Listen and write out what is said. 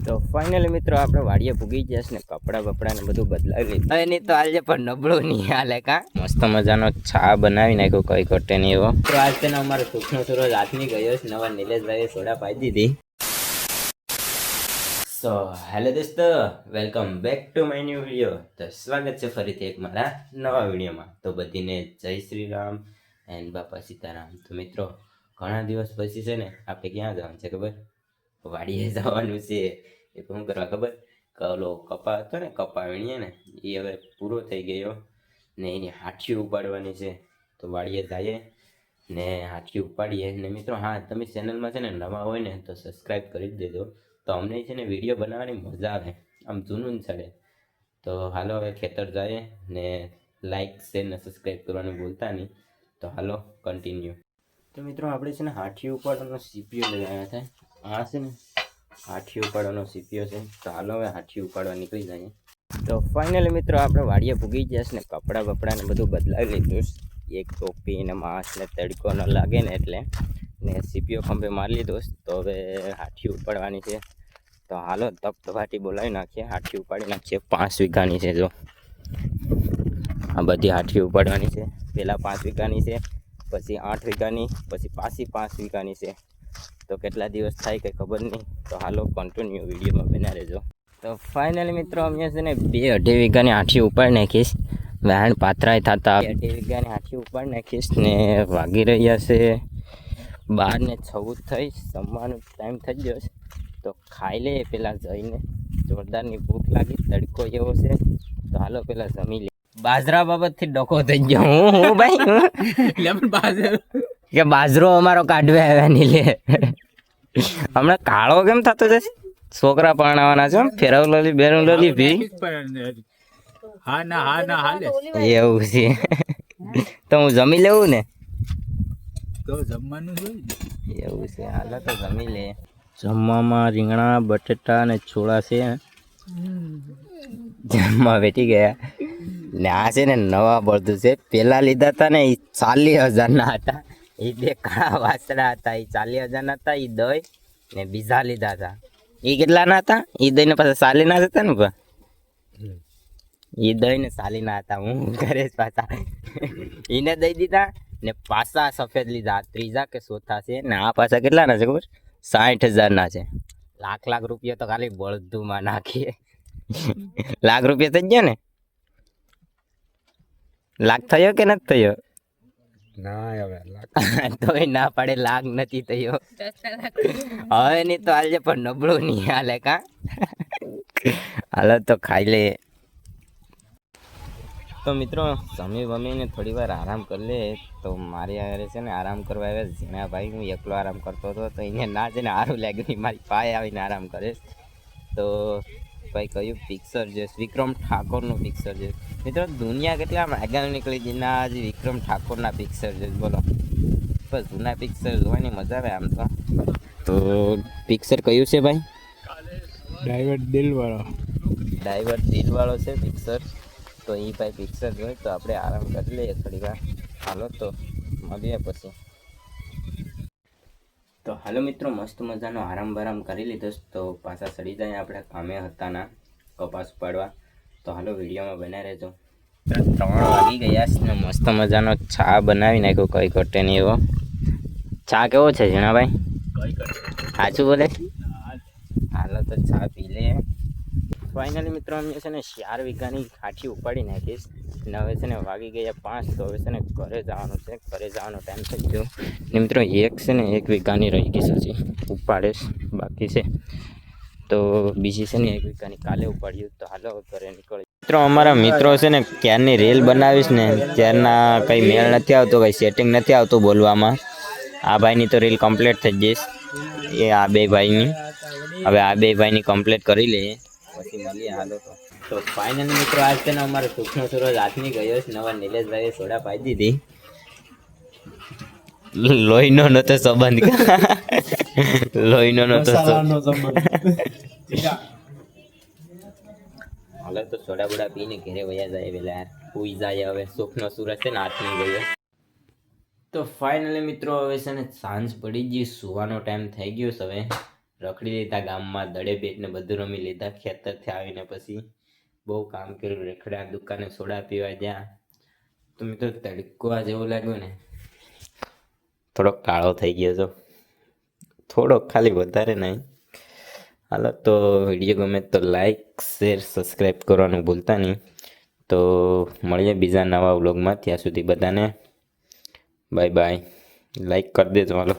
તો ફાઇનલી મિત્રો આપણે વાડીએ પૂગી ગયા છે ને કપડાં બપડા ને બધું બદલાવી લીધું. હવે નહીં તો આજે પણ નબળો નહીં હાલે કા. મસ્ત મજાનો ચા બનાવી નાખ્યો, કઈ ઘટે નહીં એવો. તો આજ તેને અમારો સુખનો સૂરજ હાથની ગયો છે. નવા નિલેશભાઈએ સોડા પાઈ દીધી. સો હેલો દોસ્તો, welcome back to my new video. તો સ્વાગત છે ફરીથી એક મારા નવા વિડીયોમાં. તો બધીને જય શ્રી રામ એન્ડ બાપા સીતારામ. તો મિત્રો ઘણા દિવસ પછી છે ને આપણે ક્યાં જવાનું છે ખબર? વાડીએ જવાનું છે. એ શું કરવા ખબર? ઓલો કપા હતો ને, કપા વીણીએ ને, એ હવે પૂરો થઈ ગયો ને એની હાથીઓ ઉપાડવાની છે. તો વાડીએ જઈએ ને હાથીઓ ઉપાડીએ. ને મિત્રો હા, તમે ચેનલમાં છે ને નવા હોય ને તો સબસ્ક્રાઈબ કરી જ દેજો. તો અમને છે ને વિડીયો બનાવવાની મજા આવે, આમ જૂનું ચડે. તો હાલો હવે ખેતર જાય ને લાઈક શેર ને સબસ્ક્રાઈબ કરવાનું ભૂલતા નહીં. તો હાલો કન્ટિન્યુ. તો મિત્રો આપણે છે ને હાથીઓ ઉપાડવાનો સીપીઓ લઈ આવ્યા હતા. આ છે ને હાથીઓ ઉપાડવાનો સીપીઓ છે. તો હાલો હવે હાથીઓ ઉપાડવા નીકળી જાય. તો ફાઇનલી મિત્રો આપણે વાડીએ પૂગી ગયા છે ને કપડાં બપડા ને બધું બદલાવી લીધું. એક ટોપી ને માસ ને તડકો ન લાગે ને એટલે ને સીપીઓ ખંભે મારી લીધો. તો હવે હાથીઓ ઉપાડવાની છે. તો હાલો ધબધબાટી બોલાવી નાખીએ, હાથીઓ ઉપાડી નાખીએ. 5 વીઘાની છે. જો આ બધી હાથીઓ ઉપાડવાની છે. પહેલાં 5 વીઘાની છે, પછી 8 વીઘાની, પછી પાછી 5 વીઘાની છે. તો કેટલા દિવસ થાય કંઈ ખબર નહીં. તો હાલો કન્ટિન્યુ વિડીયોમાં બના રહેજો. તો ફાઇનલી મિત્રો અમે છે ને 2-2.5 વીઘાની હાથીઓ ઉપાડી નાખીશ. વહેણ પાત્રાય થતા 2.5 વીઘાની હાથીઓ ઉપાડી નાખીશ ને વાગી રહ્યા છે 12:14 થઈ. જમવાનો ટાઈમ થઈ ગયો છે. તો ખાઈ લે પેલા જઈને, જોરદારની ભૂખ લાગી, તડકો એવો છે. તો હાલો પેલા જમી લે. બાજરા બાબતથી ડકો થઈ ગયો હું ભાઈ કે બાજરો અમારો કાઢવા આવ્યા નહીં લે. હમણાં કાળો કેમ થતો જશે? છોકરા પરણાવવાના છે, ફેરવ લોલી બેરું લોલી ભી એવું છે. તો હું જમી લેવું ને? તો જમવાનું એવું છે. હાલો તો જમી લે. જમવામાં રીંગણા બટેટા અને છોળા છે. જમવા બેઠી ગયા ને આ છે ને નવા બળદું છે. પેલા લીધા હતા ને એ 40,000 હતા. એ 2 કાળા વાસડા હતા, એ 40,000 હતા. એ દહીં ને બીજા લીધા હતા. એ કેટલાના હતા? એ દહીં ને પાછા 40 ના હતા ને પા. એ દહીં ને 40 ના હતા. હું ઘરે પાછા એને દઈ દીધા ને પાછા સફેદ લીધા. ત્રીજા કે ચોથા છે ને આ પાછા કેટલાના છે ખબર? 60,000 છે. લાખ રૂપિયા તો ખાલી બળદુમાં નાખીએ. લાખ રૂપિયા થઈ ગયા ને? લાખ થયો કે નથી થયો? ના હવે તોય ના પડે, લાખ નથી થયો. હવે નહીં તો હાલજે પણ નબળો નહીં હાલે કા. હાલો તો ખાઈ લે. તો મિત્રો જમી વમીને થોડી વાર આરામ કરી લે. તો મારી આગળ છે ને આરામ કરવા આવ્યા ઝીણા ભાઈ. હું એકલો આરામ કરતો હતો તો એને ના છે ને સારું લાગ્યું, મારી પાસે આવીને આરામ કરે. તો ભાઈ કયું પિક્ચર છે? વિક્રમ ઠાકોરનું પિક્ચર છે. મિત્રો દુનિયા કેટલા આગળ નીકળી ગઈ ના, આજે વિક્રમ ઠાકોરના પિક્ચર છે. બોલો, બસ જૂના પિક્ચર જોવાની મજા આવે આમ તો. તો પિક્ચર કયું છે ભાઈ? ડ્રાઈવર દિલવાળો છે પિક્ચર. તો એ ભાઈ પિક્ચર જોઈએ તો આપણે આરામ કરી લઈએ થોડી વાર. હાલો તો મળીએ પછી. તો હાલો મિત્રો, મસ્ત મજાનો આરામ બારામ કરી લીધો. તો પાછા ચડી જાય આપણે કામે હતા ના કપાસ ઉપાડવા. તો હાલો વિડીયોમાં બનાવી રહેજો. 3 વાગી ગયા છે ને મસ્ત મજાનો ચા બનાવી નાખ્યો, કઈ ઘટે નહીં એવો. ચા કેવો છે ઝીણાભાઈ? સાચું બોલે? હાલો તો ચા પી લે. ફાઇનલી મિત્રો અમે છે ને 4 વીઘાની હાથી ઉપાડી નાખીશ ને હવે છે ને વાગી ગયા 5. તો હવે છે ને ઘરે જવાનું છે. ઘરે જવાનો ટાઈમ થઈ ગયો ને મિત્રો એક છે ને 1 વીઘાની રહી ગઈ છે, હજી ઉપાડેશ બાકી છે. તો બીજી છે ને 1 વીઘાની કાલે ઉપાડ્યું. તો હાલો ઘરે નીકળી. મિત્રો અમારા મિત્રો છે ને ક્યારની રીલ બનાવીશ ને ત્યારના કંઈ મેળ નથી આવતો, કંઈ સેટિંગ નથી આવતું બોલવામાં. આ ભાઈની તો રીલ કમ્પ્લીટ થઈ જઈશ. એ આ 2 ભાઈની હવે આ 2 ભાઈની કમ્પ્લીટ કરી લઈએ પછી મળીએ. હાલો તો ફાઇનલી મિત્રો આજ છે ને અમારો સુખનો સૂરજ હાથની ગયો છે. નવા નિલેશભાઈએ સોડા પાઈ દીધી. લોહીનો નતો સંબંધ, લોહીનો નતો સંબંધ. હાલો તો સોડા બોડા પીને ઘરે વયા જાય પેલા યાર, સુઈ જાય. હવે સુખનો સૂરજ છે ને હાથની ગયો. તો ફાઇનલી મિત્રો હવે છે ને સાંજ પડી ગઈ, સુવાનો ટાઈમ થઈ ગયો છે. હવે રખડી લીધા ગામમાં, દડે બેટ ને બધું રમી લીધા. ખેતરથી આવીને પછી બહુ કામ કર્યું, રેખડા દુકાને સોડા પીવા ગયા. તો મિત્રો તડકો આ જેવું લાગ્યું ને, થોડોક કાળો થઈ ગયો છો, થોડોક, ખાલી વધારે નહીં. હાલો, તો વિડીયો ગમે તો લાઈક શેર સબસ્ક્રાઈબ કરવાનું ભૂલતા નહીં. તો મળીએ બીજા નવા વ્લોગમાં. ત્યાં સુધી બધાને બાય બાય. લાઈક કરી દેજો. હાલો.